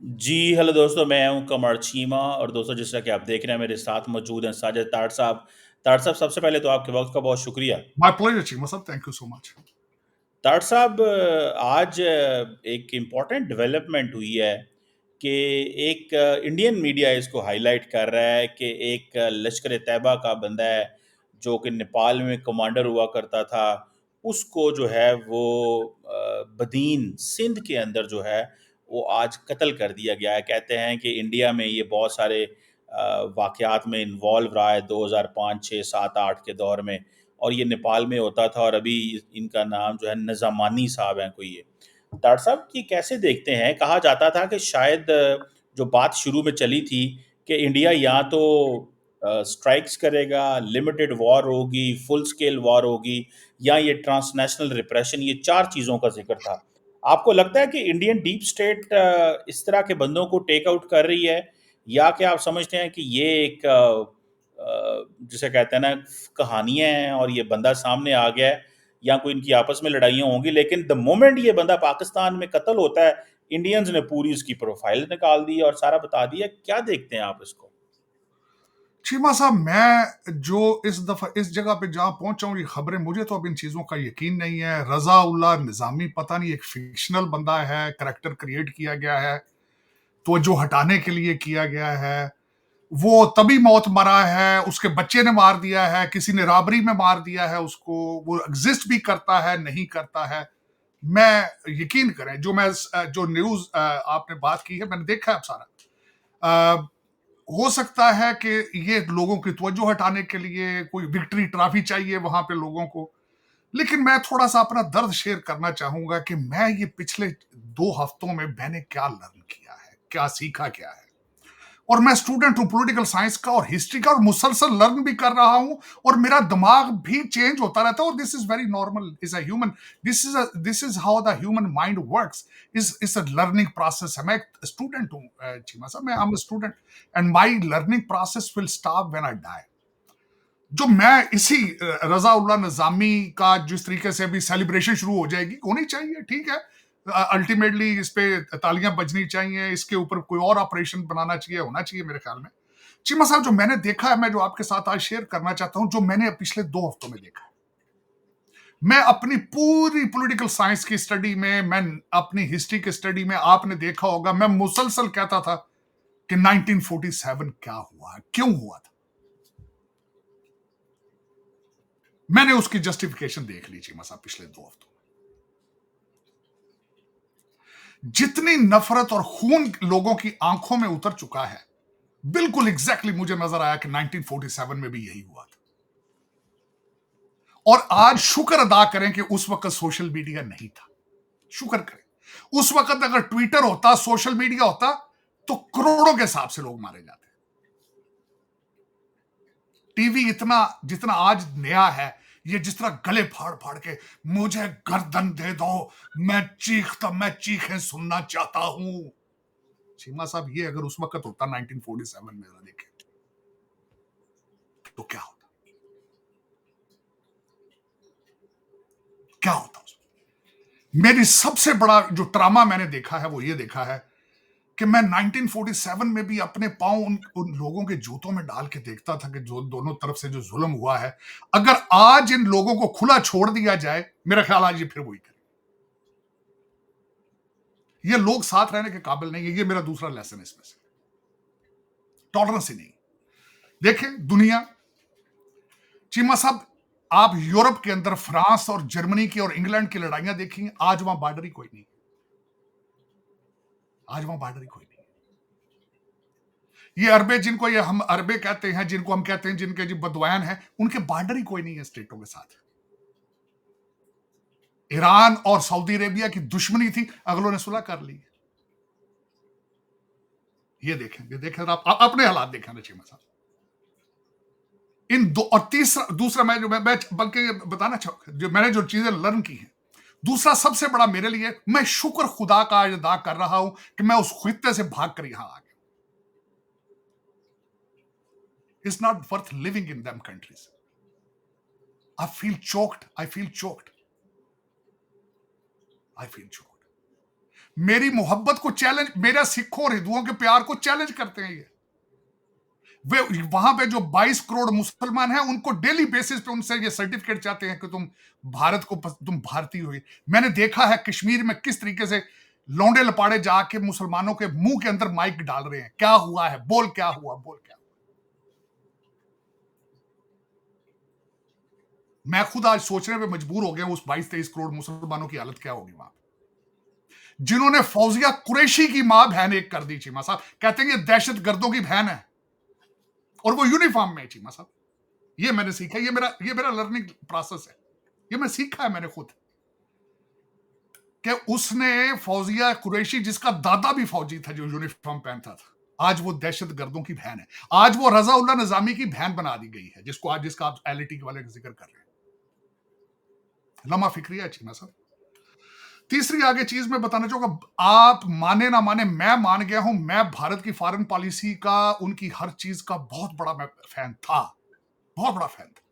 जी, hello दोस्तों, मैं हूँ कमर चीमा और दोस्तों जैसा कि आप देख रहे हैं मेरे साथ मौजूद हैं साजिद ताड़ साहब। ताड़ साहब सबसे पहले तो आपके वक़्त का बहुत शुक्रिया। My pleasure, Chima sir. Thank you so much. ताड़ साहब आज एक इम्पॉर्टेंट डेवलपमेंट हुई है कि एक इंडियन मीडिया इसको हाईलाइट कर रहा है कि एक लश्कर-ए-तैयबा का बंदा है, जो कि नेपाल में कमांडर हुआ करता था, उसको जो है वो बदीन सिंध के अंदर जो है, वो आज कत्ल कर दिया गया है। कहते हैं कि इंडिया में ये बहुत सारे वाक़यात में इन्वॉल्व रहा है 2005, 6, 7, 8 के दौर में। और ये नेपाल में होता था और अभी इनका नाम जो है नज़ामानी साहब हैं कोई ये। डॉक्टर साहब ये कैसे देखते हैं? कहा जाता था कि शायद जो बात शुरू में चली थी कि इंडिया या तो स्ट्राइक्स करेगा, लिमिटेड वॉर होगी, फुल स्केल वॉर होगी या ये ट्रांसनेशनल रिप्रेशन, ये 4 चीज़ों का ज़िक्र था। आपको लगता है कि इंडियन डीप स्टेट इस तरह के बंदों को टेक आउट कर रही है या क्या आप समझते हैं कि ये एक जिसे कहते हैं ना कहानियाँ हैं और ये बंदा सामने आ गया है या कोई इनकी आपस में लड़ाइयाँ होंगी, लेकिन द मोमेंट ये बंदा पाकिस्तान में कत्ल होता है, इंडियंस ने पूरी उसकी प्रोफाइल निकाल दी और सारा बता दिया। क्या देखते हैं आप इसको? चीमा साहब, मैं जो इस दफा इस जगह पे जहां पहुंचा हूं, ये खबरें, मुझे तो अब इन चीजों का यकीन नहीं है। रजा उल्लाह निजामी पता नहीं एक फिक्शनल बंदा है, करैक्टर क्रिएट किया गया है, तो जो हटाने के लिए किया गया है। वो तभी मौत मरा है, उसके बच्चे ने मार दिया है, किसी ने राबरी में मार दिया है उसको। वो एग्जिस्ट भी करता है, नहीं करता है। मैं यकीन करें, जो न्यूज आपने बात की है, मैंने देखा है अब सारा। हो सकता है कि ये लोगों की तवज्जो हटाने के लिए कोई विक्ट्री ट्रॉफी चाहिए वहां पे लोगों को। लेकिन मैं थोड़ा सा अपना दर्द शेयर करना चाहूंगा कि मैं ये पिछले 2 हफ्तों में मैंने क्या लर्न किया है, क्या सीखा, क्या है। और मैं स्टूडेंट हूं पॉलिटिकल साइंस का और हिस्ट्री का, और मुसलसल लर्न भी कर रहा हूं। और मेरा दिमाग भी चेंज होता रहता है, और this is very normal is a human. This is how the human mind works. इस अ लर्निंग प्रोसेस है। मैं एक स्टूडेंट हूं, चीमा साहब, मैं am student, and my learning process will stop when I die. जो मैं इसी रजा उल्लाह निजामी का जिस तरीके से अभी सेलिब्रेशन शुरू हो जाएगी, होनी चाहिए, ठीक है। अल्टीमेटली इस पे तालियां बजनी चाहिए, इसके ऊपर कोई और ऑपरेशन बनाना चाहिए, होना चाहिए मेरे ख्याल में। चीमा साहब, जो मैंने देखा है, मैं जो आपके साथ आज शेयर करना चाहता हूं, जो मैंने पिछले 2 हफ्तों में देखा है। मैं अपनी पूरी पॉलिटिकल साइंस की स्टडी में, मैं अपनी हिस्ट्री की स्टडी में, आपने देखा होगा, मैं मुसलसल कहता था कि 1947 क्या हुआ है, क्यों हुआ था। मैंने उसकी जस्टिफिकेशन देख ली चीमा साहब पिछले 2 हफ्तों में। जितनी नफरत और खून लोगों की आंखों में उतर चुका है, बिल्कुल एग्जैक्टली मुझे नजर आया कि 1947 में भी यही हुआ था। और आज शुक्र अदा करें कि उस वक्त सोशल मीडिया नहीं था। शुक्र करें, उस वक्त अगर ट्विटर होता, सोशल मीडिया होता, तो करोड़ों के हिसाब से लोग मारे जाते। टीवी इतना जितना आज नया है, ये जिस तरह गले फाड़ फाड़ के मुझे गर्दन दे दो, मैं चीखें सुनना चाहता हूं। चीमा साहब, ये अगर उस वक्त होता 1947 में, जरा देखें तो क्या होता, क्या होता उसमें। मेरी सबसे बड़ा जो ट्रामा मैंने देखा है, वो ये देखा है कि मैं 1947 में भी अपने पांव उन लोगों के जूतों में डाल के देखता था कि जो दोनों तरफ से जो जुल्म हुआ है, अगर आज इन लोगों को खुला छोड़ दिया जाए, मेरा ख्याल आज ये फिर वही करें। ये लोग साथ रहने के काबिल नहीं है। ये मेरा दूसरा लेसन इसमें से, टॉलरेंस ही नहीं। देखें दुनिया, चीमा साहब, आप यूरोप के अंदर फ्रांस और जर्मनी की और इंग्लैंड की लड़ाइयां देखी, आज वहां बॉर्डर ही कोई नहीं। आज वहां बॉर्डर ही कोई नहीं। ये अरबे, जिनको ये हम अरबे कहते हैं, जिनको हम कहते हैं जिनके जो बदवान है, उनके बॉर्डर ही कोई नहीं है स्टेटों के साथ। ईरान और सऊदी अरेबिया की दुश्मनी थी, अगलों ने सुलह कर ली। ये देखें आप अपने हालात देखें ना चीमा साहब। इन दो, और तीसरा दूसरा मैं बल्कि बताना चाहूंगा, जो मैंने जो चीजें लर्न की हैं, दूसरा सबसे बड़ा मेरे लिए, मैं शुक्र खुदा का आज अदा कर रहा हूं कि मैं उस खित्ते से भाग कर यहां आ गया। It's not worth living in them countries. I feel choked, I feel choked, I feel choked. मेरी मोहब्बत को चैलेंज, मेरा सिखों और हिंदुओं के प्यार को चैलेंज करते हैं ये। वे वहां पे जो 22 करोड़ मुसलमान हैं उनको डेली बेसिस पे उनसे ये सर्टिफिकेट चाहते हैं कि तुम भारत को, तुम भारतीय हो। मैंने देखा है कश्मीर में किस तरीके से लौंडे लपाड़े जाके मुसलमानों के मुंह के अंदर माइक डाल रहे हैं, क्या हुआ है, बोल क्या हुआ, बोल क्या हुआ। मैं खुद आज सोचने पे मजबूर हो गया उस 22-23 करोड़ मुसलमानों की हालत क्या होगी वहां, जिन्होंने फौजिया कुरैशी की मां बहन एक कर दी। चीमा साहब कहते हैं ये दहशत गर्दों की बहन है, और वो यूनिफॉर्म में है। चीमा साहब ये मैंने सीखा, ये मेरा लर्निंग प्रोसेस है, ये मैं सीखा है मैंने खुद, कि उसने फौजिया कुरैशी जिसका दादा भी फौजी था जो यूनिफॉर्म पहनता था, आज वो दहशत गर्दों की बहन है। आज वो रजा उल्लाह निजामी की बहन बना दी गई है, जिसका आप एलईटी वाले का जिक्र कर रहे हैं। लम्हा फिक्रिया है चीमा साहब। तीसरी आगे चीज मैं बताना चाहूंगा, आप माने ना माने, मैं मान गया हूं, मैं भारत की फॉरेन पॉलिसी का, उनकी हर चीज का बहुत बड़ा मैं फैन था, बहुत बड़ा फैन था।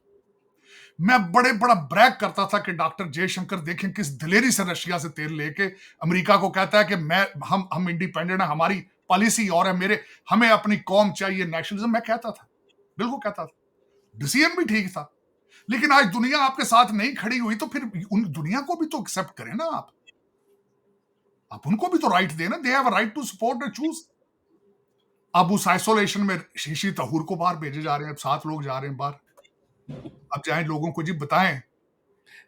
मैं बड़ा ब्रैग करता था कि डॉक्टर जयशंकर देखें किस दिलेरी से रशिया से तेल लेके अमेरिका को कहता है कि हम इंडिपेंडेंट है, हमारी पॉलिसी और है, हमें अपनी कौम चाहिए, नेशनलिज्म। मैं कहता था, बिल्कुल कहता था, डिसीजन भी ठीक था। लेकिन आज दुनिया आपके साथ नहीं खड़ी हुई, तो फिर उन दुनिया को भी तो एक्सेप्ट करें ना आप उनको भी तो राइट देना, they have a right to support and choose. अब उस आइसोलेशन में शीशी तहूर को बाहर भेजे जा रहे हैं, 7 लोग जा रहे हैं बाहर। अब जाए लोगों को जी बताएं कि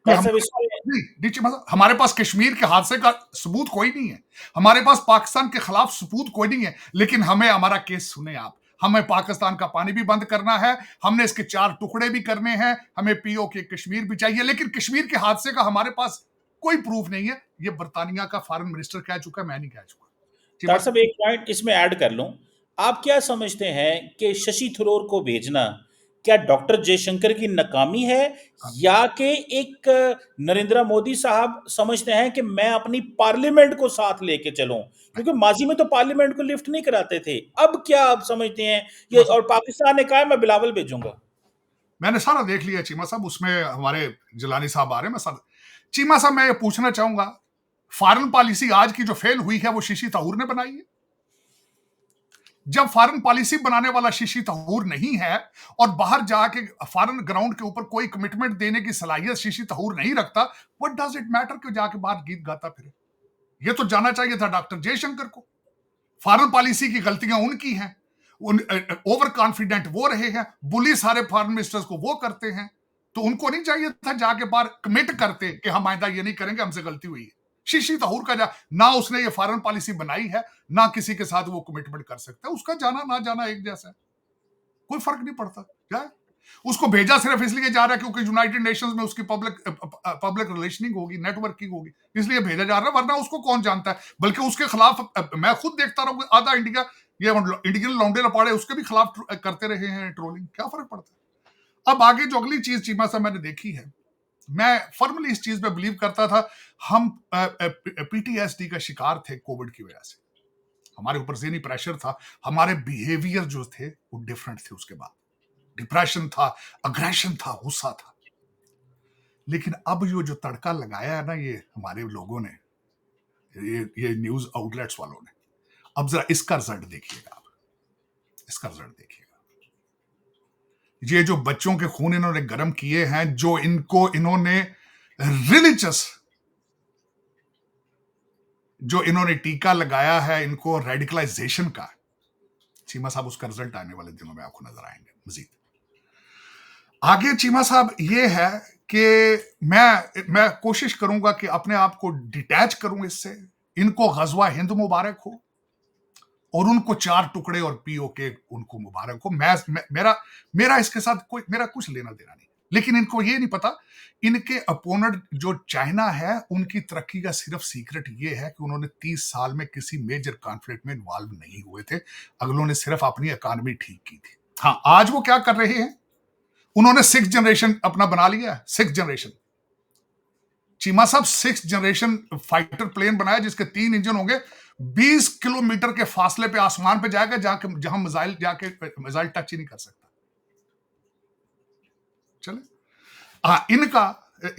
डॉक्टर साहब इसमें मतलब हमारे पास कश्मीर के हादसे का सबूत कोई नहीं है, हमारे पास पाकिस्तान के खिलाफ सबूत कोई नहीं है, लेकिन हमें हमारा केस सुने आप। हमें पाकिस्तान का पानी भी बंद करना है, हमने इसके 4 टुकड़े भी करने हैं, हमें पीओके कश्मीर भी चाहिए, लेकिन कश्मीर के हादसे का हमारे पास कोई प्रूफ नहीं है। ये बर्तानिया का फॉरेन मिनिस्टर कह चुका है, मैं नहीं कह चुका जी। डॉक्टर बस साहब एक पॉइंट इसमें ऐड कर लूं, आप क्या समझते हैं कि शशि थरूर को भेजना क्या डॉक्टर जयशंकर की नाकामी है, या कि एक नरेंद्र मोदी साहब समझते हैं कि मैं अपनी पार्लियामेंट को साथ लेके चलूं, क्योंकि माजी में तो पार्लियामेंट को लिफ्ट नहीं कराते थे, अब क्या आप समझते हैं ये, और पाकिस्तान ने कहा है मैं बिलावल भेजूंगा। मैंने सारा देख लिया चीमा साहब, उसमें हमारे जिलानी साहब आ रहे हैं, मैं सारा चीमा साहब मैं ये पूछना चाहूंगा, फॉरेन पॉलिसी आज की जो फेल हुई है वो शशि थरूर ने बनाई है। जब फॉरेन पॉलिसी बनाने वाला शशि थरूर नहीं है और बाहर जाके फॉरेन ग्राउंड के ऊपर कोई कमिटमेंट देने की सलाहियत शशि थरूर नहीं रखता, व्हाट डज इट मैटर कि जाके बाहर गीत गाता फिरे। ये तो जाना चाहिए था डॉक्टर जयशंकर को। फॉरेन पॉलिसी की गलतियां उनकी हैं, ओवर कॉन्फिडेंट वो रहे हैं, बुली सारे फॉरेन मिनिस्टर्स को वो करते हैं, तो उनको नहीं चाहिए था जाके बाहर कमिट करते कि हम आइंदा ये नहीं करेंगे, हमसे गलती हुई है। शशि थरूर का ना उसने ये फॉरेन पॉलिसी बनाई है, ना किसी के साथ वो कमिटमेंट कर सकता है, उसका जाना ना जाना एक जैसा है, कोई फर्क नहीं पड़ता। क्या उसको भेजा सिर्फ इसलिए जा रहा है क्योंकि यूनाइटेड नेशंस में उसकी पब्लिक रिलेशनिंग होगी, नेटवर्किंग होगी, इसलिए भेजा जा रहा है, वरना उसको कौन जानता है। बल्कि उसके खिलाफ मैं खुद देखता रहूंगा, आधा इंडिया ये इंडियन लौंडे लपाड़े उसके भी खिलाफ करते रहे हैं ट्रोलिंग, क्या फर्क पड़ता है। अब आगे जो अगली चीज चीमा सा मैंने देखी है, मैं फर्मली इस चीज पे बिलीव करता था, हम पीटीएसडी का शिकार थे कोविड की वजह से, हमारे ऊपर ज़हनी प्रेशर था, हमारे बिहेवियर जो थे वो डिफरेंट थे, उसके बाद डिप्रेशन था, अग्रेशन था, गुस्सा था। लेकिन अब जो तड़का लगाया है ना ये हमारे लोगों ने, ये न्यूज आउटलेट्स वालों ने, अब जरा इसका रिजल्ट देखिएगा, आप इसका रिजल्ट देखिएगा। ये जो बच्चों के खून इन्होंने गर्म किए हैं, जो इन्होंने रिलीजियस, जो इन्होंने टीका लगाया है इनको रेडिकलाइजेशन का, चीमा साहब उसका रिजल्ट आने वाले दिनों में आपको नजर आएंगे मजीद आगे। चीमा साहब ये है कि मैं कोशिश करूंगा कि अपने आप को डिटैच करूं इससे। इनको गजवा हिंद मुबारक हो और उनको 4 टुकड़े और पीओके उनको मुबारक हो। मेरा इसके साथ मेरा कुछ लेना देना नहीं, लेकिन इनको ये नहीं पता, इनके अपोनेंट जो चाइना है उनकी तरक्की का सिर्फ सीक्रेट ये है कि उन्होंने 30 साल में किसी मेजर कॉन्फ्लिक्ट में इन्वॉल्व नहीं हुए थे, अगलों ने सिर्फ अपनी इकॉनमी ठीक की थी। हाँ, आज वो क्या कर रहे हैं, उन्होंने 6th जनरेशन अपना बना लिया है। 6th जनरेशन चीमा साहब 6th जनरेशन फाइटर प्लेन बनाया जिसके 3 इंजन होंगे, 20 किलोमीटर के फासले पे आसमान पे जाएगा जहां मिसाइल टच ही नहीं कर सकता। चले हाँ,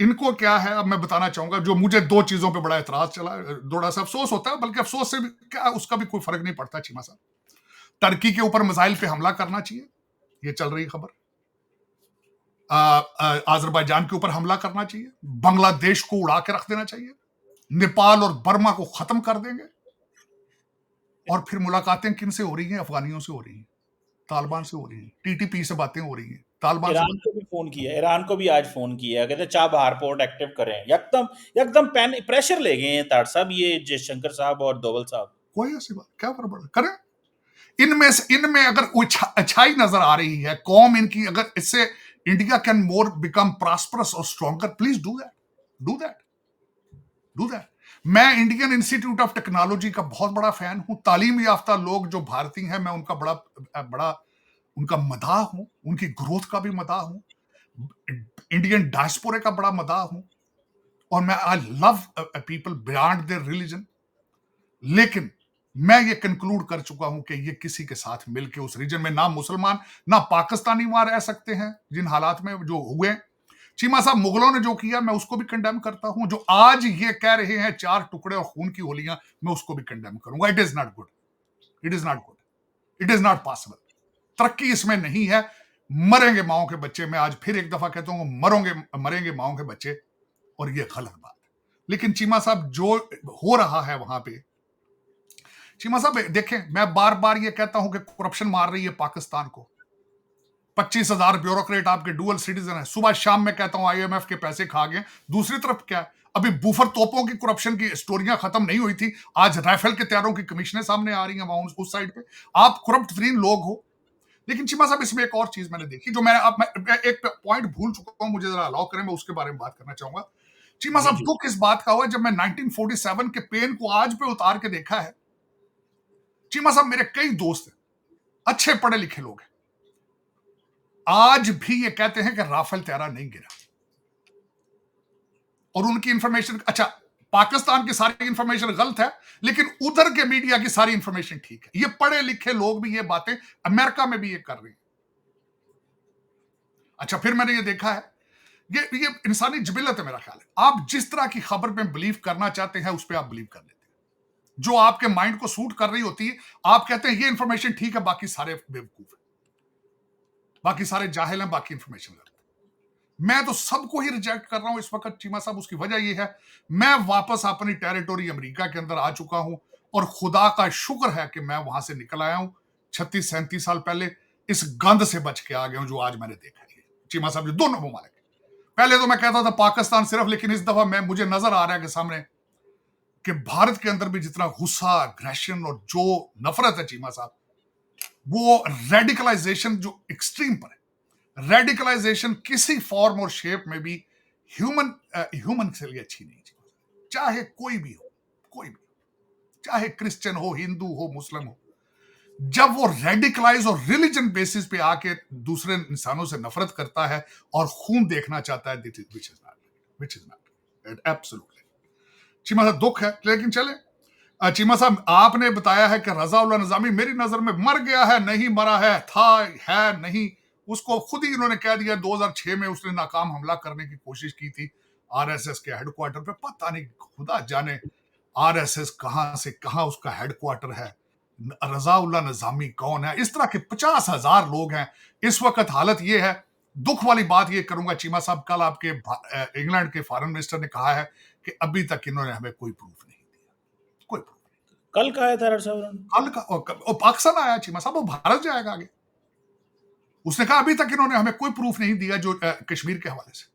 इनको क्या है, अब मैं बताना चाहूंगा, जो मुझे दो चीजों पे बड़ा एतराज चला, थोड़ा सा अफसोस होता है, बल्कि अफसोस से भी क्या, उसका भी कोई फर्क नहीं पड़ता चीमा साहब। टर्की के ऊपर मिसाइल पे हमला करना चाहिए, ये चल रही खबर। अजरबैजान के ऊपर हमला करना चाहिए, बांग्लादेश को उड़ा के रख देना चाहिए, नेपाल और बर्मा को खत्म कर देंगे। और फिर मुलाकातें किन से हो रही हैं? अफगानियों से हो रही हैं, तालिबान से हो रही हैं, टीटीपी से बातें हो रही हैं, तालिबान से ईरान को भी फोन किया, ईरान को भी आज फोन किया, कहते चाबहार पोर्ट एक्टिव करें। एकदम एकदम प्रेशर ले गए हैं तार साहब, ये जयशंकर साहब और दोवल साहब। कोई ऐसी बात क्या फर्क पड़ा, करें। इनमें अगर कोई अच्छाई नजर आ रही है, कौम इनकी, अगर इससे India can more become prosperous और stronger, please do that, do that, do that. मैं इंडियन इंस्टीट्यूट ऑफ टेक्नोलॉजी का बहुत बड़ा फैन हूं। तालीम याफ्ता लोग जो भारतीय हैं, मैं उनका बड़ा बड़ा उनका मदाह हूं, उनकी ग्रोथ का भी मदाह हूं, इंडियन डायस्पोरे का बड़ा मदाह हूं, और मैं I love people beyond their religion. लेकिन मैं ये कंक्लूड कर चुका हूं कि ये किसी के साथ मिलकर उस रीजन में ना मुसलमान ना पाकिस्तानी वहां रह सकते हैं, जिन हालात में जो हुए। चीमा साहब, मुगलों ने जो किया मैं उसको भी कंडेम करता हूं। जो आज ये कह रहे हैं चार टुकड़े और खून की होलियां, मैं उसको भी कंडेम करूंगा। It is not good, it is not good, it is not possible. तरक्की इसमें नहीं है। मरेंगे माओ के बच्चे, मैं आज फिर एक दफा कहता हूं, मरेंगे माओ के बच्चे, और ये गलत बात है। लेकिन चीमा साहब, जो हो रहा है वहां पे, चीमा साहब देखें, मैं बार बार ये कहता हूं कि करप्शन मार रही है पाकिस्तान को। 25,000 ब्यूरोक्रेट आपके डुअल सिटीजन है। सुबह शाम में कहता हूं आईएमएफ के पैसे खा गए। दूसरी तरफ क्या है, अभी बूफर तोपों की करप्शन की स्टोरियां खत्म नहीं हुई थी, आज राइफल के तैयारों की कमीशनें सामने आ रही हैं वहां उस साइड पे। आप करप्ट तरीन लोग हो। लेकिन चीमा साहब, इसमें एक और चीज मैंने देखी, जो मैं एक पॉइंट भूल चुका हूं, मुझे जरा अलाउ करें, मैं उसके बारे में बात करना चाहूंगा। चीमा जी साहब, जी। दुख इस बात का हुआ जब मैं 1947 के पेन को आज पे उतार के देखा है। चीमा साहब, मेरे कई दोस्त हैं, अच्छे पढ़े लिखे लोग हैं, आज भी ये कहते हैं कि राफेल तैयारा नहीं गिरा। और उनकी इंफॉर्मेशन, अच्छा, पाकिस्तान की सारी इंफॉर्मेशन गलत है, लेकिन उधर के मीडिया की सारी इंफॉर्मेशन ठीक है। ये पढ़े लिखे लोग भी ये बातें अमेरिका में भी ये कर रहे हैं। अच्छा, फिर मैंने ये देखा है, ये इंसानी जिबिलत है मेरा ख्याल है। आप जिस तरह की खबर में बिलीव करना चाहते हैं, उस पर आप बिलीव कर लेते हैं। जो आपके माइंड को सूट कर रही होती है, आप कहते हैं ये इंफॉर्मेशन ठीक है, बाकी सारे बेवकूफ है, बाकी सारे जाहिल हैं, बाकी इंफॉर्मेशन गलत है। मैं तो सबको ही रिजेक्ट कर रहा हूं इस वक्त चीमा साहब। उसकी वजह यह है, मैं वापस अपनी टेरिटोरी अमेरिका के अंदर आ चुका हूं, और खुदा का शुक्र है कि मैं वहां से निकल आया हूं 36-37 साल पहले। इस गंद से बच के आ गया हूं जो आज मैंने देखा है। चीमा साहब, जो दोनों ममालिक, पहले तो मैं कहता था पाकिस्तान सिर्फ, लेकिन इस दफा मुझे नजर आ रहा है कि सामने कि भारत के अंदर भी जितना गुस्सा, अग्रेशन और जो नफरत है चीमा साहब, वो रेडिकलाइजेशन जो एक्सट्रीम पर है, रेडिकलाइजेशन किसी फॉर्म और शेप में भी ह्यूमन के लिए अच्छी नहीं। चाहे कोई भी हो, कोई भी, चाहे क्रिश्चियन हो, हिंदू हो, मुस्लिम हो, जब वो रेडिकलाइज और रिलीजन बेसिस पे आके दूसरे इंसानों से नफरत करता है और खून देखना चाहता है, which is not absolutely. Cheema साहब, दुख है, लेकिन चले। चीमा साहब, आपने बताया है कि रजा उल्लाह निजामी मेरी नजर में मर गया है, नहीं मरा है, था, है नहीं, उसको खुद ही इन्होंने कह दिया। 2006 में उसने नाकाम हमला करने की कोशिश की थी आरएसएस के हेडक्वार्टर पे। पता नहीं, खुदा जाने आरएसएस कहां से कहां उसका हेडक्वार्टर है, रजा उल्लाह निजामी कौन है। इस तरह के 50,000 लोग हैं इस वक्त। हालत यह है, दुख वाली बात यह करूंगा चीमा साहब, कल आपके इंग्लैंड के फॉरेन मिनिस्टर ने कहा है कि अभी तक इन्होंने हमें कोई प्रूफ नहीं दिया, कोई प्रूफ नहीं। कल कहा है तारड़ साहब, कल का और पाकिस्तान आया चीमा साहब, वो भारत जाएगा आगे। उसने कहा अभी तक इन्होंने हमें कोई प्रूफ नहीं दिया जो कश्मीर के हवाले से।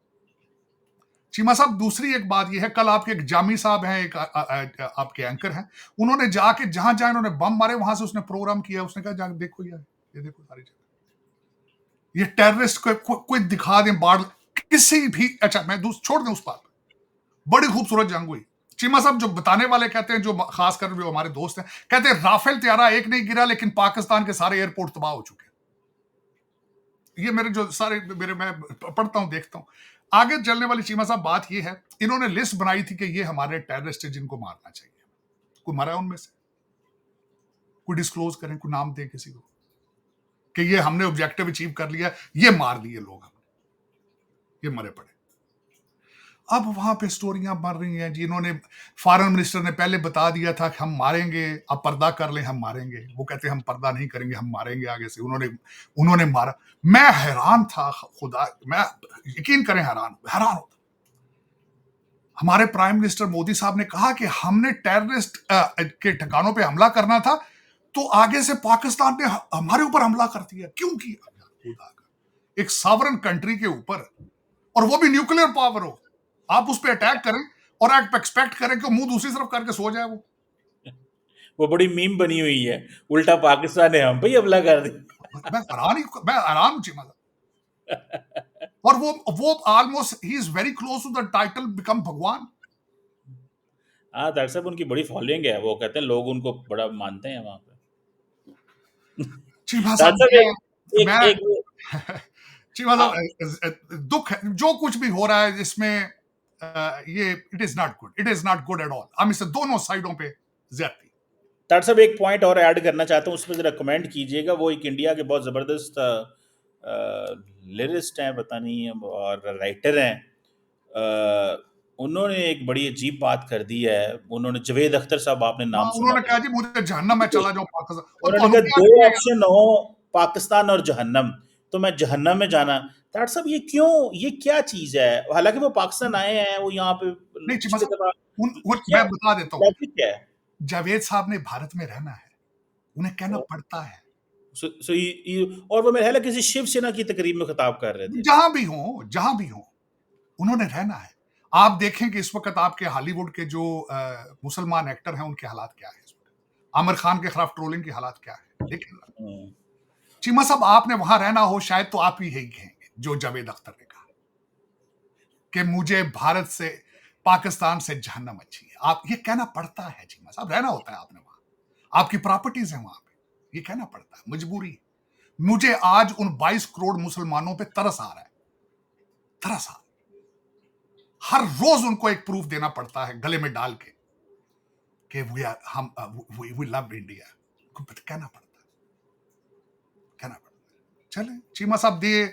चीमा साहब, दूसरी एक बात यह है, कल आपके एक जामी साहब हैं, एक आपके एंकर हैं, उन्होंने जाके जहां जहां इन्होंने बम मारे वहां से उसने प्रोग्राम किया। उसने कहा जाके देखो यार, ये देखो सारी जगह ये टेररिस्ट कोई दिखा दें बाढ़ किसी भी। अच्छा, मैं छोड़ दें उस बात, बड़ी खूबसूरत जंग हुई। चीमा साहब, जो बताने वाले कहते हैं, जो खासकर जो हमारे दोस्त हैं, कहते हैं राफेल तैयारा एक नहीं गिरा, लेकिन पाकिस्तान के सारे एयरपोर्ट तबाह हो चुके हैं। ये मेरे जो सारे मैं पढ़ता हूं, देखता हूं। आगे चलने वाली चीमा साहब बात ये है, इन्होंने लिस्ट बनाई थी कि ये हमारे टेररिस्ट है जिनको मारना चाहिए। कोई मरा है उनमें से? कोई डिस्क्लोज करें, कोई नाम दे किसी को कि ये हमने ऑब्जेक्टिव अचीव कर लिया, ये मार दिए लोग, हमने ये मरे पड़े। अब वहां पे स्टोरियां बन रही हैं जी। इन्होंने, फॉरेन मिनिस्टर ने पहले बता दिया था कि हम मारेंगे, आप पर्दा कर लें, हम मारेंगे। वो कहते हैं हम पर्दा नहीं करेंगे, हम मारेंगे आगे से। उन्होंने उन्होंने मारा। मैं हैरान था, खुदा, मैं, यकीन करें, हैरान हैरान होता। हमारे प्राइम मिनिस्टर मोदी साहब ने कहा कि हमने टेररिस्ट के ठिकानों पे हमला करना था, तो आगे से पाकिस्तान ने हमारे ऊपर हमला कर दिया। क्यों किया? खुदा का, एक सॉवरन कंट्री के ऊपर, और वो भी न्यूक्लियर पावर हो, आप उस पर अटैक करें और आप एक्सपेक्ट करें कि मुंह दूसरी तरफ करके सो जाए वो। वो बड़ी मीम बनी हुई है, उल्टा पाकिस्तान ने हम पे ही हमला कर मैं हैरान हूं चीमा साहब। और वो ऑलमोस्ट ही is very close to the title become भगवान। हाँ, डॉक्टर साहब उनकी बड़ी फॉलोइंग है, वो कहते हैं लोग उनको बड़ा मानते हैं वहाँ पे। चीमा डॉक्टर साहब, साहब एक मैं एक चीमा आप साहब, दुख है जो कुछ भी हो रहा है इसमें। ये it is not good, it is not good at all. हम इसे दोनों साइडों पे ज्यादती। डॉक्टर साहब एक पॉइंट और ऐड करना चाहता हूँ, उस पर ज़रा कमेंट कीजिएगा। वो एक इंडिया के बहुत ज़बरदस्त लिरिस्ट हैं, पता नहीं, और राइटर हैं। उन्होंने एक बड़ी अजीब बात कर दी है। उन्होंने, जावेद अख्तर साहब, आपने नाम सुना उन्होंने कहा होगा। जी मुझे जहन्नम में चला जाऊं पाकिस्तान, और उन्होंने तो कहा क्या दो करिए यार। ऑप्शन हो, पाकिस्तान और जहन्नम, तो मैं जहन्नम में जाना। डॉक्टर साहब ये क्यों, ये क्या चीज़ है? हालांकि वो पाकिस्तान आए हैं, वो यहाँ पे नहीं चीमा पिछले दफा, साहब, ये क्या मैं बता देता हूँ। लॉजिक क्या है? जावेद साहब ने भारत में रहना है, उन्हें कहना पड़ता है। और वो मेरे ख्याल है किसी शिवसेना की तकरीब में खिताब कर रहे थे। जहां भी हो, जहां भी हो, उन्होंने रहना है। आप देखें कि इस वक्त आपके हॉलीवुड के जो मुसलमान एक्टर हैं, उनके हालात क्या है इस वक्त। आमिर खान के खिलाफ ट्रोलिंग की हालात क्या है, लेकिन हम्म, चीमा साहब, आपने वहां रहना हो शायद, तो आप ही यही कहेंगे जो जावेद अख्तर ने कहा कि मुझे भारत से, पाकिस्तान से जहन्नम अच्छी है। आप ये कहना पड़ता है चीमा साहब, रहना होता है आपने वहां, आपकी प्रॉपर्टीज है वहां पे, ये कहना पड़ता है, मजबूरी है। मुझे आज उन 22 करोड़ मुसलमानों पे तरस आ रहा है, तरस आ रहा है। हर रोज उनको एक प्रूफ देना पड़ता है गले में डाल के कि वी लव इंडिया। कहना पड़ता है, कहना पड़ता है। चले चीमा साहब दिए।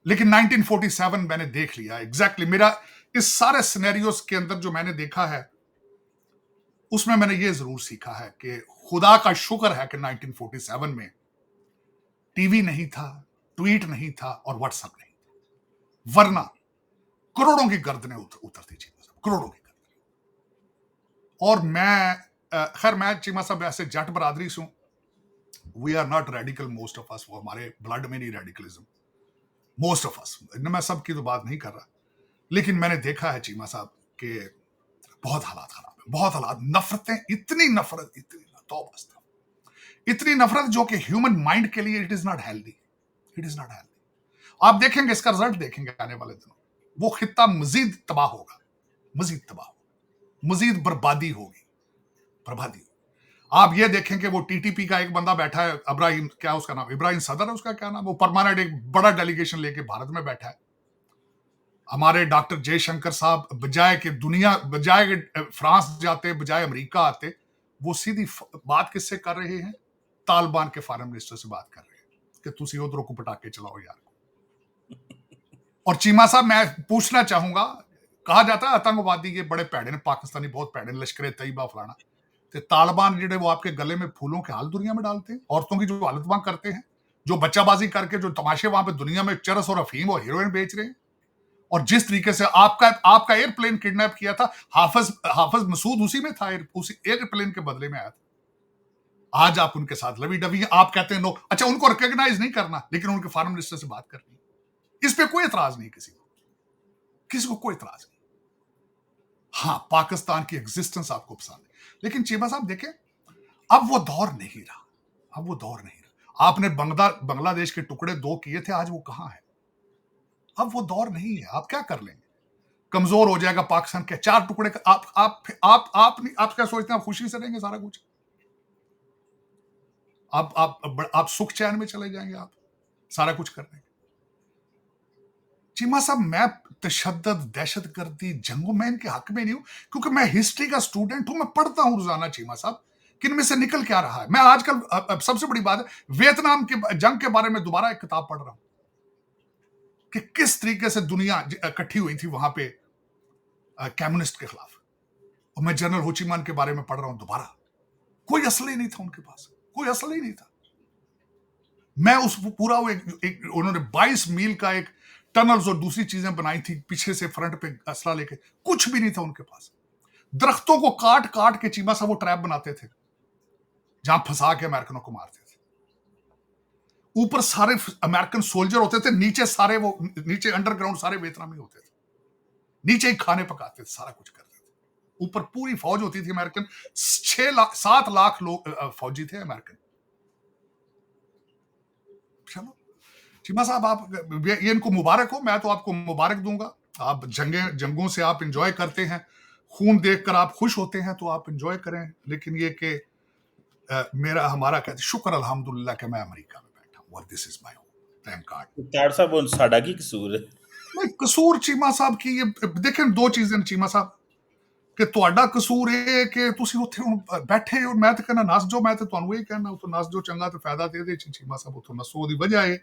लेकिन 1947 मैंने देख लिया एग्जैक्टली। मेरा इस सारे सिनेरियोस के अंदर जो मैंने देखा है, उसमें मैंने ये जरूर सीखा है कि खुदा का शुक्र है कि 1947 में टीवी नहीं था, ट्वीट नहीं था और व्हाट्सएप नहीं था, वरना करोड़ों की गर्दनें उतरती चीमा साहब, करोड़ों की गर्दनें। और मैं, खैर, मैं चीमा साहब ऐसे जट बरादरी से हूं। We are not radical, most of us. वो हमारे ब्लड में नहीं रेडिकलिज्म, मोस्ट ऑफ अस। मैं सबकी तो बात नहीं कर रहा, लेकिन मैंने देखा है चीमा साहब कि बहुत हालात खराब है, बहुत हालात, नफरतें, इतनी नफरत, इतनी नफरत जो कि ह्यूमन माइंड के लिए it is not healthy, it is not healthy. आप देखेंगे, इसका रिजल्ट देखेंगे आने वाले दिनों, वो खित्ता मजीद तबाह होगा, मजीद तबाह होगा, मजीद बर्बादी होगी, बर्बादी। आप ये देखें कि वो टीटीपी का एक बंदा बैठा है, इब्राहिम, क्या उसका नाम, इब्राहिम सदर है उसका, क्या नाम, वो परमानेंट एक बड़ा डेलीगेशन लेके भारत में बैठा है। हमारे डॉक्टर जयशंकर साहब, बजाय कि फ्रांस जाते, बजाय अमेरिका आते, वो सीधी बात किससे कर रहे हैं? तालिबान के फॉरेन मिनिस्टर से बात कर रहे हैं कि तुसी उधरों को पटाखे चलाओ यार। और चीमा साहब, मैं पूछना चाहूंगा, कहा जाता है आतंकवादी ये बड़े पैड़े ने, पाकिस्तानी बहुत पैड़े, लश्कर तैयबा फलाना, तो तालिबान जिहड़े वो आपके गले में फूलों के हाल दुनिया में डालते हैं, औरतों की जो हालत वहां करते हैं, जो बच्चाबाजी करके जो तमाशे वहां पे दुनिया में चरस और अफीम और हीरोइन बेच रहे हैं। और जिस तरीके से आपका एयरप्लेन किडनैप किया था, हाफिज मसूद उसी में था, उसी एयरप्लेन के बदले में आया था। आज आप उनके साथ लवी डवी, आप कहते हैं नो, अच्छा उनको रिकॉग्नाइज नहीं करना, लेकिन उनके फॉरेन मिनिस्टर से बात करनी, इस पे कोई एतराज नहीं, किसी को कोई एतराज नहीं। हाँ, पाकिस्तान की एग्जिस्टेंस आपको पसंद है, लेकिन चीमा साहब देखें, अब वो दौर नहीं रहा, अब वो दौर नहीं रहा। आपने बांग्लादेश के टुकड़े 2 किए थे, आज वो कहां है? अब वो दौर नहीं है। आप क्या कर लेंगे? कमजोर हो जाएगा पाकिस्तान के 4 टुकड़े। आप क्या सोचते हैं? आप खुशी से रहेंगे सारा कुछ? आप सुख चैन में चले जाएंगे, आप सारा कुछ कर लेंगे। चीमा साहब, मैं तशद्दुद, दहशतगर्दी, जंगों में इनके हक में नहीं हूं, क्योंकि मैं हिस्ट्री का स्टूडेंट हूं, मैं पढ़ता हूं रोजाना चीमा साहब कि इनमें से निकल क्या रहा है। मैं आजकल, सबसे बड़ी बात है, वियतनाम के जंग के बारे में दोबारा एक किताब पढ़ रहा हूं कि किस तरीके से दुनिया इकट्ठी हुई थी वहां पे कम्युनिस्ट के खिलाफ। और मैं जनरल होचीमान के बारे में पढ़ रहा हूं दोबारा, कोई असला ही नहीं था उनके पास, कोई असला ही नहीं था। मैं उस पूरा वो उन्होंने 22 मील का एक टनल्स और दूसरी चीजें बनाई थी पीछे से फ्रंट पे असला लेके, कुछ भी नहीं था उनके पास। दरख्तों को काट काट के चीमा साहब वो ट्रैप बनाते थे जहां फंसा के अमेरिकनों को मारते थे। ऊपर सारे अमेरिकन सोल्जर होते थे, नीचे सारे वो नीचे अंडरग्राउंड सारे वियतनामी होते थे, नीचे ही खाने पकाते थे, सारा कुछ करते थे। ऊपर पूरी फौज होती थी अमेरिकन, 7 लाख लोग फौजी थे अमेरिकन। चलो चीमा साहब, आप ये इनको मुबारक हो, मैं तो आपको मुबारक दूंगा। आप जंगों से आप इंजॉय करते हैं, खून देखकर आप खुश होते हैं, तो आप इंजॉय करें। लेकिन ये कि मेरा हमारा कहते शुक्र अल्हम्दुलिल्लाह कि मैं अमेरिका में बैठा हूँ और this is my home, thank God. ताड़ साहब उन साडा की कसूर है। नहीं, कसूर चीमा साहब की, ये देखें दो चीजें चीमा साहब, कि ਤੁਹਾਡਾ ਕਸੂਰ ਇਹ ਕਿ ਤੁਸੀਂ ਉੱਥੇ ਹੁਣ ਬੈਠੇ ਹੋ। ਮੈਂ ਤਾਂ ਕਹਿੰਦਾ ਨੱਸ ਜੋ, ਮੈਂ ਤਾਂ ਤੁਹਾਨੂੰ ਇਹ ਕਹਿਣਾ ਉੱਥੋਂ ਨੱਸ ਜੋ, ਚੰਗਾ ਤੇ ਫਾਇਦਾ ਤੇ ਇਹਦੇ ਚ ਚੀਮਾ ਸਾਹਿਬ ਉੱਥੋਂ ਨੱਸੋ। ਉਹਦੀ ਵਜ੍ਹਾ ਹੈ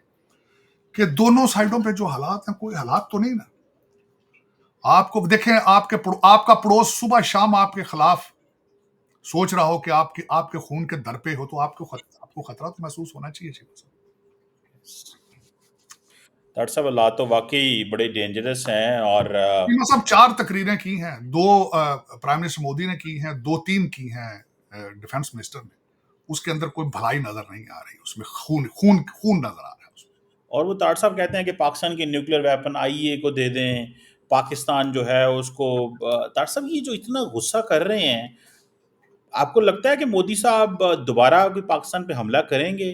कि दोनों साइडों पे जो हालात हैं, कोई हालात तो नहीं ना। आपको देखें, आपका पड़ोस सुबह शाम आपके खिलाफ सोच रहा हो कि आपके खून के दर पे हो, तो आपको खतरा तो महसूस होना चाहिए। ताड़ साहब हालात तो वाकई बड़े डेंजरस हैं। और चीमा साहब 4 तकरीरें की हैं, 2 प्राइम मिनिस्टर मोदी ने की हैं, 2-3 की हैं डिफेंस मिनिस्टर ने। उसके अंदर कोई भलाई नजर नहीं आ रही, उसमें खून खून खून नजर आ रहा है उसमें। और वो ताड़ साहब कहते हैं कि पाकिस्तान के न्यूक्लियर वेपन आईईए को दे दें, पाकिस्तान जो है उसको। ताड़ साहब ये जो इतना गुस्सा कर रहे हैं, आपको लगता है कि मोदी साहब दोबारा कोई पाकिस्तान पे हमला करेंगे?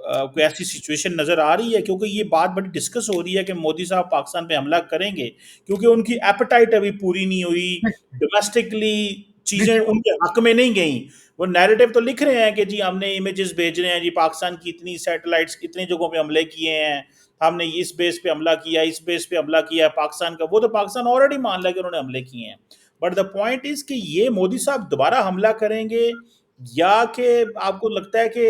कोई ऐसी सिचुएशन नज़र आ रही है? क्योंकि ये बात बड़ी डिस्कस हो रही है कि मोदी साहब पाकिस्तान पे हमला करेंगे, क्योंकि उनकी एपेटाइट अभी पूरी नहीं हुई, डोमेस्टिकली चीज़ें देखिए, उनके हक में नहीं गई। वो नैरेटिव तो लिख रहे हैं कि जी हमने इमेजेस भेज रहे हैं, जी पाकिस्तान की इतनी सैटेलाइट्स इतनी जगहों पे हमले किए हैं, हमने इस बेस पे हमला किया, इस बेस पे हमला किया पाकिस्तान का। वो तो पाकिस्तान ऑलरेडी मान लिया कि उन्होंने हमले किए हैं। बट द पॉइंट इज कि ये मोदी साहब दोबारा हमला करेंगे, या कि आपको लगता है कि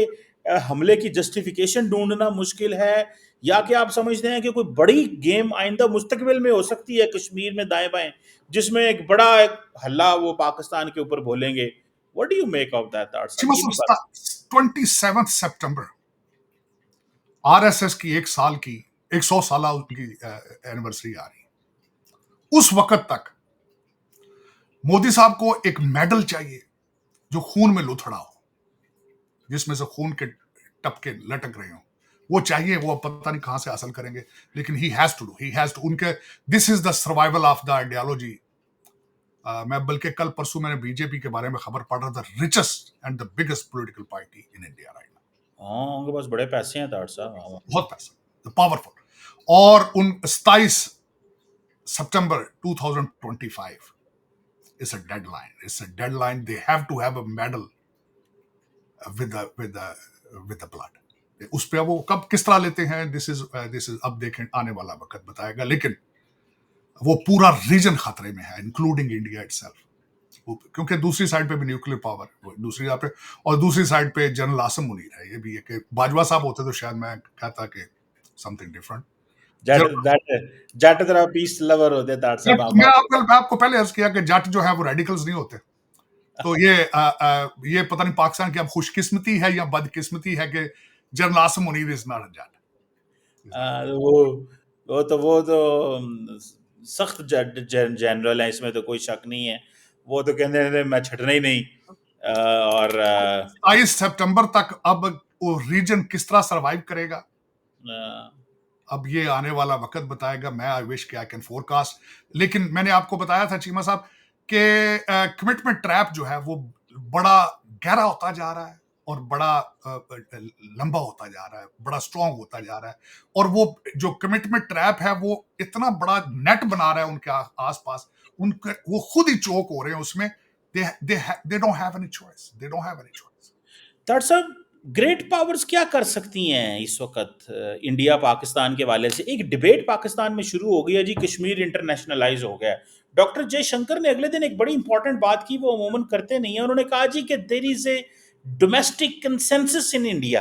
हमले की जस्टिफिकेशन ढूंढना मुश्किल है, या कि आप समझते हैं कि कोई बड़ी गेम आइंदा मुस्तकबिल में हो सकती है कश्मीर में दाएं बाएं, जिसमें एक हल्ला वो पाकिस्तान के ऊपर बोलेंगे? What do you make of that ताड़ साहब? चीमा ये भी बात। साहब 27 सितंबर आरएसएस की 1 साल की 100 साल उनकी एनिवर्सरी आ रही है। उस वक्त तक मोदी साहब को एक मेडल चाहिए जो खून में लुथड़ा हो, जिसमें से खून के टपके लटक रहे हो, वो चाहिए। वो पता नहीं कहां से हासिल करेंगे, लेकिन ही हैज टू उनके, this is the survival of the ideology. मैं बल्कि कल परसों मैंने बीजेपी के बारे में खबर पढ़ रहा था, richest and the biggest political party in India right now. हाँ, उनके पास बड़े पैसे हैं ताड़ साहब। हाँ। बहुत पैसा, पावरफुल। और उन 27 सितंबर 2025 is a deadline. It's a deadline. They have to have a medal with the blood. उस पे वो कब किस तरह लेते हैं, दिस इज अब देखें, आने वाला वक्त बताएगा। लेकिन वो पूरा रीजन खतरे में है, इंक्लूडिंग इंडिया इटसेल्फ, क्योंकि दूसरी साइड पे भी न्यूक्लियर पावर, दूसरी साइड पे, और दूसरी साइड पे जनरल आसिम मुनीर है। ये भी है कि बाजवा साहब होते तो शायद मैं कहता कि समथिंग डिफरेंट। जट जरा पीस लवर होते ताड़ साहब। मैं आपको पहले अर्ज किया कि जट जो है वो रेडिकल्स नहीं होते। तो ये पता नहीं पाकिस्तान की अब खुशकिस्मती है या बदकिस्मती है कि general Asim Munir is not a Jat. वो तो सख्त जनरल है, इसमें तो कोई शक नहीं है। वो तो कहते हैं मैं छटना ही नहीं। और 22 सितंबर तक अब वो रीजन किस तरह सरवाइव करेगा, अब ये आने वाला वक्त बताएगा। मैं आई विश कि आई कैन फोरकास्ट। लेकिन मैंने आपको बताया था चीमा साहब कि कमिटमेंट ट्रैप जो है वो बड़ा गहरा होता जा रहा है और बड़ा लंबा होता जा रहा है, बड़ा स्ट्रांग होता जा रहा है। और वो जो कमिटमेंट ट्रैप है वो इतना बड़ा नेट बना रहा है उनके आसपास, उनके वो खुद ही चौक हो रहे हैं उसमें। they don't have any choice. They don't have any choice. ताड़ साहब, ग्रेट पावर्स क्या कर सकती हैं इस वक्त इंडिया पाकिस्तान के वाले से? एक डिबेट पाकिस्तान में शुरू हो गई है जी, कश्मीर इंटरनेशनलाइज हो गया है। डॉक्टर जयशंकर ने अगले दिन एक बड़ी इंपॉर्टेंट बात की, वो अमूमन करते नहीं है। उन्होंने कहा जी कि there is a domestic consensus in India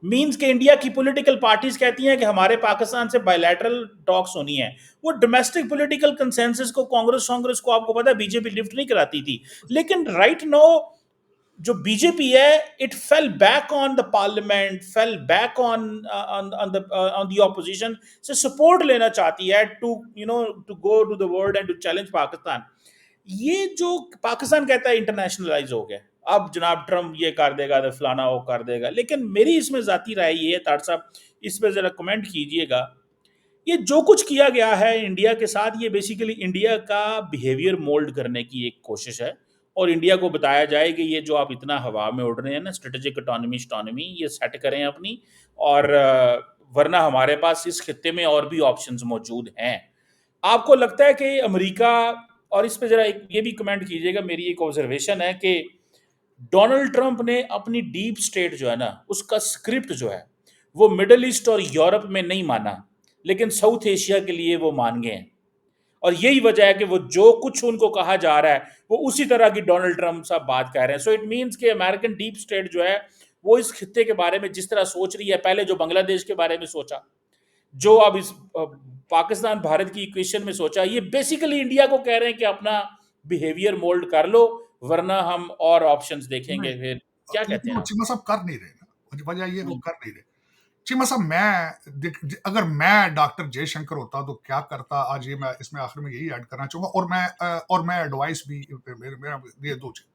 means के इंडिया की पॉलिटिकल पार्टीज कहती हैं कि हमारे पाकिस्तान से बायलैटरल टॉक्स होनी है। वो डोमेस्टिक पॉलिटिकल कंसेंसस को कांग्रेस को आपको पता है बीजेपी लिफ्ट नहीं कराती थी। लेकिन राइट नो जो बीजेपी है, it fell back on the parliament, fell back on the opposition से सपोर्ट लेना चाहती है to to go to the world and to challenge Pakistan. ये जो पाकिस्तान कहता है इंटरनेशनलाइज हो गया, अब जनाब ट्रम्प ये कर देगा तो फलाना वो कर देगा। लेकिन मेरी इसमें जाती राय ये है, तार साहब इस पर जरा कमेंट कीजिएगा, ये जो कुछ किया गया है इंडिया के साथ, ये बेसिकली इंडिया का बिहेवियर मोल्ड करने की एक कोशिश है। और इंडिया को बताया जाए कि ये जो आप इतना हवा में उड़ रहे हैं ना, स्ट्रेटेजिक ऑटोनॉमी ये सेट करें अपनी। और वरना हमारे पास इस खित्ते में और भी ऑप्शंस मौजूद हैं। आपको लगता है कि अमेरिका, और इस पे जरा एक ये भी कमेंट कीजिएगा, मेरी एक ऑब्जर्वेशन है कि डोनाल्ड ट्रंप ने अपनी डीप स्टेट जो है ना, उसका स्क्रिप्ट जो है वो मिडल ईस्ट और यूरोप में नहीं माना, लेकिन साउथ एशिया के लिए वो मान गए हैं। और यही वजह है कि वो जो कुछ उनको कहा जा रहा है वो उसी तरह की डोनाल्ड ट्रंप साहब बात कह रहे हैं। सो इट मीन्स कि अमेरिकन डीप स्टेट जो है वो इस खित्ते के बारे में जिस तरह सोच रही है, पहले जो बांग्लादेश के बारे में सोचा, जो अब इस पाकिस्तान भारत की इक्वेशन में सोचा, ये बेसिकली इंडिया को कह रहे हैं कि अपना बिहेवियर मोल्ड कर लो, वरना हम और ऑप्शंस देखेंगे। फिर क्या कहते लेकिन हैं वो आप? चीमा साहब कर नहीं रहे ना, वजह ये वो कर नहीं रहे। चीमा साहब अगर मैं डॉक्टर जयशंकर होता तो क्या करता, आज ये मैं इसमें आखिर में यही ऐड करना चाहूंगा। और मैं एडवाइस भी मेरा ये दो चीज।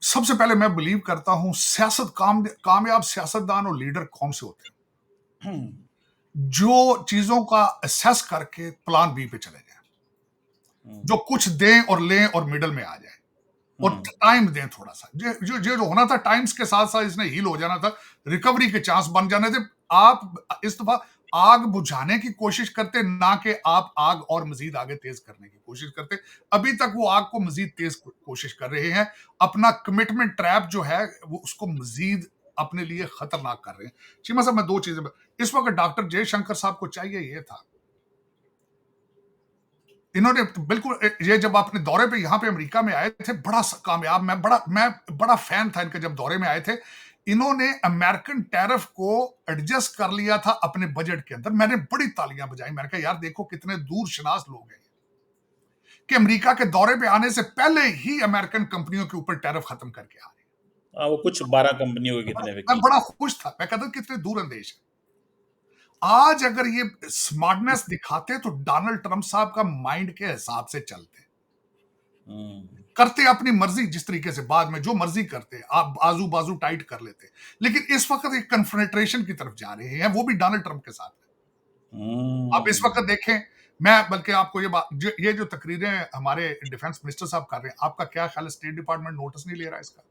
सबसे पहले मैं बिलीव करता हूं कामयाब सियासतदान और लीडर कौन से होते हैं, जो चीजों का असेस करके प्लान बी पे चले जाए, जो कुछ दें और लें और मिडल में आ जाए, और टाइम दें थोड़ा सा। जो होना था टाइम्स के साथ साथ इसने हील हो जाना था, रिकवरी के चांस बन जाने थे। आप इस दफा आग बुझाने की कोशिश करते, ना कि आप आग और मजीद आगे तेज करने की कोशिश करते। अभी तक वो आग को मजीद तेज कोशिश कर रहे हैं। अपना कमिटमेंट ट्रैप जो है वो उसको मजीद अपने लिए खतरनाक कर रहे हैं। चीमा साहब मैं दो चीजें, इस वक्त डॉक्टर जयशंकर साहब को चाहिए ये था, इन्होंने बिल्कुल ये जब अपने दौरे पे यहाँ पे अमेरिका में आए थे, बड़ा कामयाब, मैं बड़ा फैन था इनके जब दौरे में आए थे। इन्होंने अमेरिकन टैरिफ को एडजस्ट कर लिया था अपने बजट के अंदर। मैंने बड़ी तालियां बजाई, मैंने कहा यार देखो कितने दूरशनास लोग हैं कि अमेरिका के दौरे पे आने से पहले ही अमेरिकन कंपनियों के ऊपर टैरिफ खत्म करके आ रहे वो कुछ 12 कंपनियों के कितने हैं। मैं वकील। बड़ा खुश था, मैं कहता कितने दूर अंदेश है। आज अगर ये स्मार्टनेस दिखाते तो डोनाल्ड ट्रंप साहब का माइंड के हिसाब से चलते, करते अपनी मर्जी, जिस तरीके से बाद में जो मर्जी करते, आप आजू बाजू टाइट कर लेते। लेकिन इस वक्त एक कन्फ्रंट्रेशन की तरफ जा रहे हैं, वो भी डोनाल्ड ट्रंप के साथ। आप इस वक्त देखें, मैं बल्कि आपको ये जो तकरीरें हमारे डिफेंस मिनिस्टर साहब कर रहे हैं, आपका क्या ख्याल है स्टेट डिपार्टमेंट नोटिस नहीं ले रहा इसका?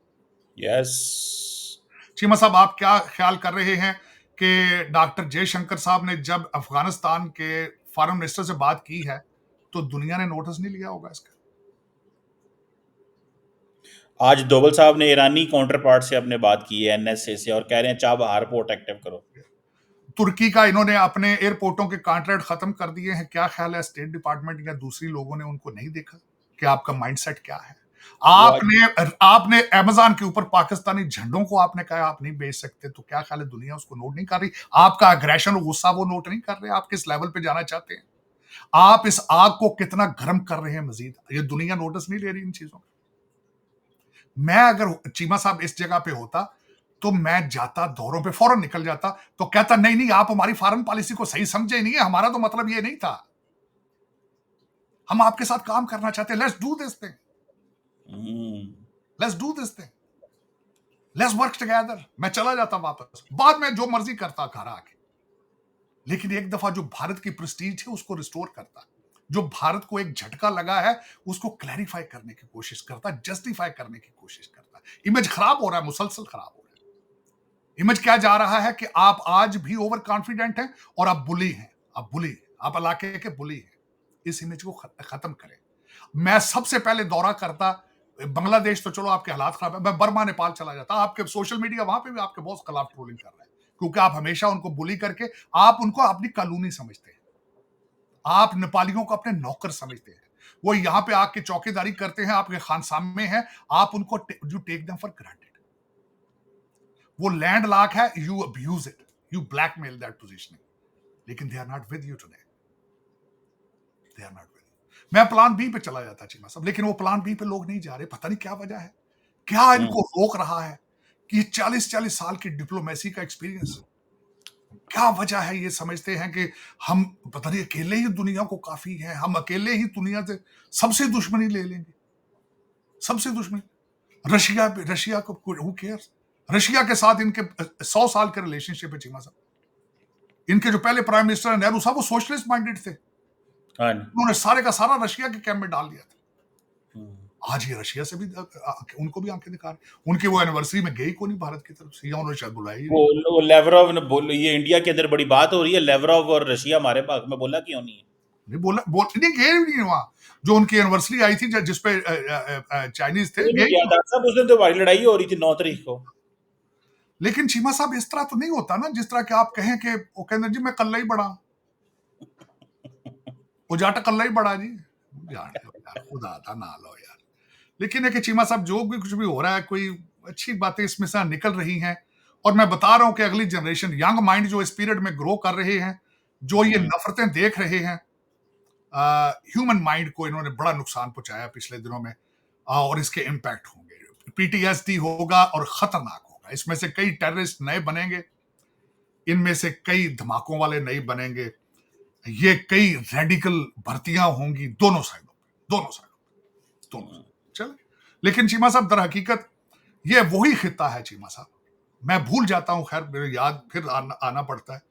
यस। चीमा साहब आप क्या ख्याल कर रहे हैं कि डॉक्टर जयशंकर साहब ने जब अफगानिस्तान के फॉरेन मिनिस्टर से बात की है तो दुनिया ने नोटिस नहीं लिया होगा इसका? आज डोवल साहब ने ईरानी काउंटर पार्ट से अपने बात की है, एनएसए से, और कह रहे हैं चाबहार पोर्ट एक्टिव करो। तुर्की का इन्होंने अपने एयरपोर्टों के कॉन्ट्रैक्ट खत्म कर दिए हैं। क्या ख्याल है स्टेट डिपार्टमेंट या दूसरी लोगों ने उनको नहीं देखा कि आपका माइंडसेट क्या है? वो आज आपने अमेज़न के ऊपर पाकिस्तानी झंडों को आपने कहा आप नहीं बेच सकते, तो क्या ख्याल है दुनिया उसको नोट नहीं कर रही? आपका अग्रेशन और गुस्सा वो नोट नहीं कर रहे, आप किस लेवल पे जाना चाहते हैं, आप इस आग को कितना गर्म कर रहे हैं मजीद, ये दुनिया नोटिस नहीं ले रही इन चीजों। मैं अगर चीमा साहब इस जगह पे होता तो मैं जाता, दौरों पे फौरन निकल जाता, तो कहता नहीं नहीं आप हमारी फॉरेन पॉलिसी को सही समझे नहीं है, हमारा तो मतलब ये नहीं था, हम आपके साथ काम करना चाहते हैं, let's do this thing, let's do this thing, let's work together. मैं चला जाता वापस, बाद में जो मर्जी करता घर आके, लेकिन एक दफा जो भारत की प्रेस्टीज है उसको रिस्टोर करता, जो भारत को एक झटका लगा है उसको क्लैरिफाई करने की कोशिश करता, जस्टिफाई करने की कोशिश करता। इमेज खराब हो रहा है, मुसलसल खराब हो रहा है। इमेज क्या जा रहा है कि आप आज भी ओवर कॉन्फिडेंट हैं और आप बुली हैं, आप इलाके के बुली हैं। इस इमेज को खत्म करें। मैं सबसे पहले दौरा करता बांग्लादेश, तो चलो आपके हालात खराब है, मैं बर्मा नेपाल चला जाता। आपके सोशल मीडिया वहां पे भी आपके बॉस खिलाफ ट्रोलिंग कर रहे हैं, क्योंकि आप हमेशा उनको बुली करके आप उनको अपनी कॉलोनी समझते हैं, आप नेपालियों को अपने नौकर समझते हैं। वो यहां पे आके चौकीदारी करते हैं, आपके खानसामे हैं, आप उनको you take them for granted. वो लैंड लॉक है, you abuse it, you blackmail that positioning, लेकिन they are not with you today, they are not with. मैं प्लान बी पे चला जाता चीमा साहब, लेकिन वो प्लान बी पे लोग नहीं जा रहे, पता नहीं क्या वजह है, क्या हुँ, इनको रोक रहा है कि 40-40 साल की डिप्लोमेसी का एक्सपीरियंस, क्या वजह है? ये समझते हैं कि हम पता नहीं अकेले ही दुनिया को काफी है, हम अकेले ही दुनिया से सबसे दुश्मनी ले लेंगे, सबसे दुश्मनी। रशिया पे, रशिया को हु केयर्स, रशिया के साथ इनके 100 साल के रिलेशनशिप है चीमा साहब। इनके जो पहले प्राइम मिनिस्टर है नेहरू साहब, वो सोशलिस्ट माइंडेड थे, हाँ जी। उन्होंने सारे का सारा रशिया के कैंप में डाल दिया था। हुँ। आज ये रशिया से भी उनको भी आंखें दिखा रहे, उनकी वो एनिवर्सरी में गई को नहीं भारत की तरफ से, या उन्होंने शायद बुलाया ही नहीं। वो लेवरोव ने बोल, ये इंडिया के अंदर बड़ी बात हो रही है, लेवरोव और रशिया हमारे हक में बोला क्यों नहीं है? नहीं बोला, नहीं गए भी नहीं वहां, जो उनकी एनिवर्सरी आई थी जिसपे चाइनीज थे, क्यों नहीं गए गया क्यों? डॉक्टर साहब? उस दिन तो हमारी लड़ाई हो रही थी 9 तारीख को। लेकिन चीमा साहब इस तरह तो नहीं होता ना, जिस तरह के आप कहें कि वो कहते जी मैं कल्ला ही बड़ा, वो जाटा कल्ला ही बड़ा जी, जान लो यार, खुदा था ना लो यार। लेकिन है कि चीमा साहब जो भी कुछ भी हो रहा है, कोई अच्छी बातें इसमें से निकल रही हैं, और मैं बता रहा हूं कि अगली जनरेशन, यंग माइंड जो इस पीरियड में ग्रो कर रहे हैं, जो ये हुँ, नफरतें देख रहे हैं, ह्यूमन माइंड को इन्होंने बड़ा नुकसान पहुंचाया पिछले दिनों में, और इसके इम्पैक्ट होंगे, पीटीएसडी होगा और खतरनाक होगा, इसमें से कई टेररिस्ट नए बनेंगे, इनमें से कई धमाकों वाले नए बनेंगे, ये कई रेडिकल भर्तियां होंगी दोनों साइडों पे, दोनों साइडों, दोनों। हुँ, चले, लेकिन चीमा साहब दर हकीकत ये वही खिता है चीमा साहब, मैं भूल जाता हूं, खैर मेरे याद फिर आना पड़ता है,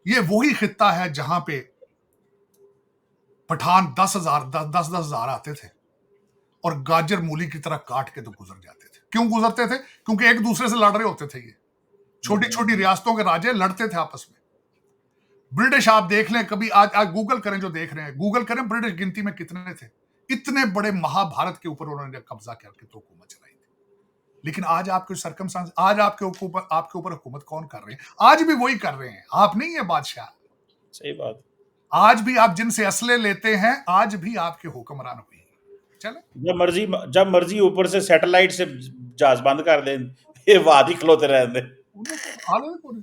ये वही खिता है जहां पे पठान 10,000 10,000 आते थे और गाजर मूली की तरह काट के तो गुजर जाते थे। क्यों गुजरते थे? क्योंकि एक दूसरे से लड़ रहे होते थे, ये छोटी हुँ, छोटी रियासतों के राजे लड़ते थे आपस में। ब्रिटिश आप देख लें कभी, आज गूगल करें, जो देख रहे हैं गूगल करें, ब्रिटिश गिनती में कितने थे, इतने बड़े महाभारत के ऊपर उन्होंने कब्जा करके तो हुकूमत चलाई थी। लेकिन आज आपके सरकमस्टांस, आज आपके ऊपर हुकूमत कौन कर रहे हैं? आज भी वही कर रहे हैं, आप नहीं है बादशाह। सही बात। आज भी आप जिनसे असले लेते हैं, आज भी आपके हुक्मरान हुए हैं। चले, जब मर्जी ऊपर से सैटेलाइट से जहाज बंद कर दें, ये वाद ही खलोते रहते। उन्हें तो हाल है,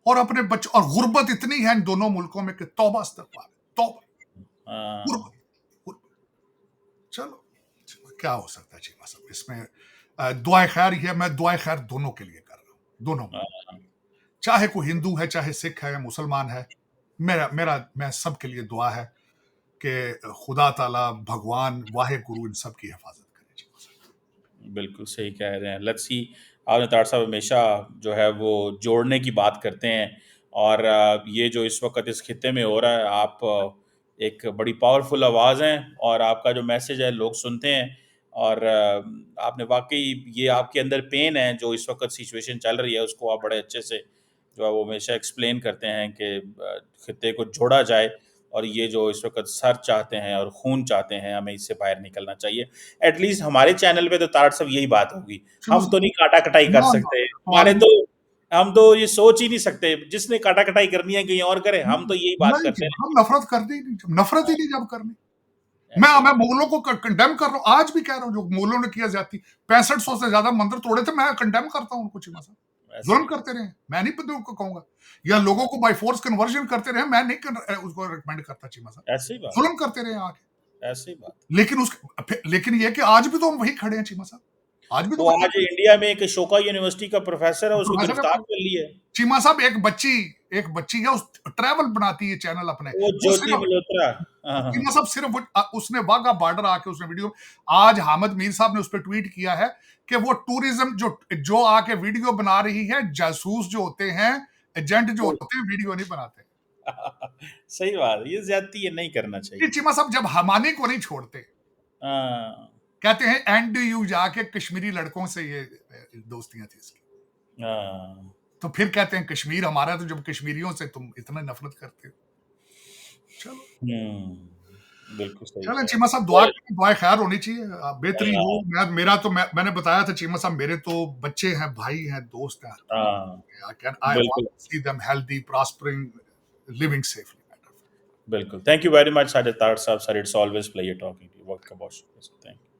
और अपने बच्चों, और गुर्बत इतनी है इन दोनों मुल्कों में कि तौबा इस्तगफार, तौबा, हाँ, गुर्बत, गुर्बत। चलो, क्या हो सकता है चीमा साहब इसमें, दुआ खैर ही है, मैं दुआ खैर दोनों के लिए कर रहा हूँ, दोनों, हाँ, चाहे कोई हिंदू है, चाहे सिख है, मुसलमान है, मेरा मेरा मैं सबके लिए दुआ है कि खुदा ताला, भगवान, वाहे गुरु इन सब की हिफाजत करे चीमा साहब। बिल्कुल सही कह रहे हैं। लेट्स सी, आपने तार साहब हमेशा जो है वो जोड़ने की बात करते हैं, और ये जो इस वक़्त इस खित्ते में हो रहा है, आप एक बड़ी पावरफुल आवाज़ हैं, और आपका जो मैसेज है लोग सुनते हैं, और आपने वाक़ई, ये आपके अंदर पेन है जो इस वक़्त सिचुएशन चल रही है, उसको आप बड़े अच्छे से जो है वो हमेशा एक्सप्लेन करते हैं कि खित्ते को जोड़ा जाए, और ये जो इस वक़्त सर चाहते हैं और खून चाहते हैं, हमें इससे बाहर निकलना चाहिए। एटलीस्ट हमारे चैनल पे तो तारक साहब यही बात होगी। चीमा हम तो साहब, नहीं काटा-कटाई कर ना ना, सकते। हमारे सवाल तो, हम तो ये सोच ही नहीं सकते। जिसने काटा-कटाई करनी है कहीं और करे, हम तो यही बात नहीं करते जी, हैं। हम नफरत करते ही नहीं, नफरत ही हाँ, नहीं जब करनी। मैं ऐसे ही मैं मुगलों को कंडेम कर रहा हूँ, आज भी कह रहा हूँ, जो मुगलों ने किया जाती, 6500 से ज्यादा मंदिर तोड़े थे, मैं कंडेम करता हूँ उनको चीमा साहब। ऐसे जुल्म ही करते रहे, मैं नहीं पता उनको कहूंगा, या लोगों को बाय फोर्स कन्वर्जन करते रहे, मैं नहीं उसको रिकमेंड करता चीमा साहब, ऐसे ही बात जुल्म करते रहे आके। ऐसे ही बात। लेकिन लेकिन ये कि आज भी तो हम वही खड़े हैं चीमा साहब, आज भी तो वो वही आज इंडिया में एक शोका यूनिवर्सिटी का प्रोफ़ेसर है, उसको प्रोफेसर गिरफ्तार है। कर लिया है। चीमा साहब एक बच्ची है, उस ट्रैवल बनाती है चैनल अपने, वो वो ज्योति सिर्फ, मल्होत्रा। हाँ, हाँ, हाँ। चीमा साहब सिर्फ उसने वाघा बॉर्डर आके उसने वीडियो, आज हामिद मीर साहब ने उस पर ट्वीट किया है कि वो टूरिज्म जो जो आके वीडियो बना रही है, जासूस जो होते हैं, एजेंट जो होते हैं, वीडियो नहीं बनाते। सही बात है, ये ज़्यादती है, नहीं करना कि चाहिए। चीमा साहब जब हमानी को नहीं छोड़ते, हाँ, कहते हैं एनडीयू जाके कश्मीरी लड़कों से ये दोस्तियां थी इसकी, हाँ। तो फिर कहते हैं कश्मीर हमारा, तो जब कश्मीरियों से तुम इतना नफरत करते हो। चलो, बिल्कुल सही चलें कह रहे चीमा साहब, हैं। दुआ खैर होनी चाहिए, बेहतरी हो। हाँ, मैंने बताया था चीमा साहब, मेरे तो बच्चे हैं, भाई हैं, दोस्त हैं, हाँ, आई वांट बिल्कुल, to see them healthy, prospering, living safely. बिल्कुल। Thank you very much Sajid Tariq sahab, sir, it's always pleasure talking to you. वक़्त का बहुत शुक्रिया सर, थैंक यू।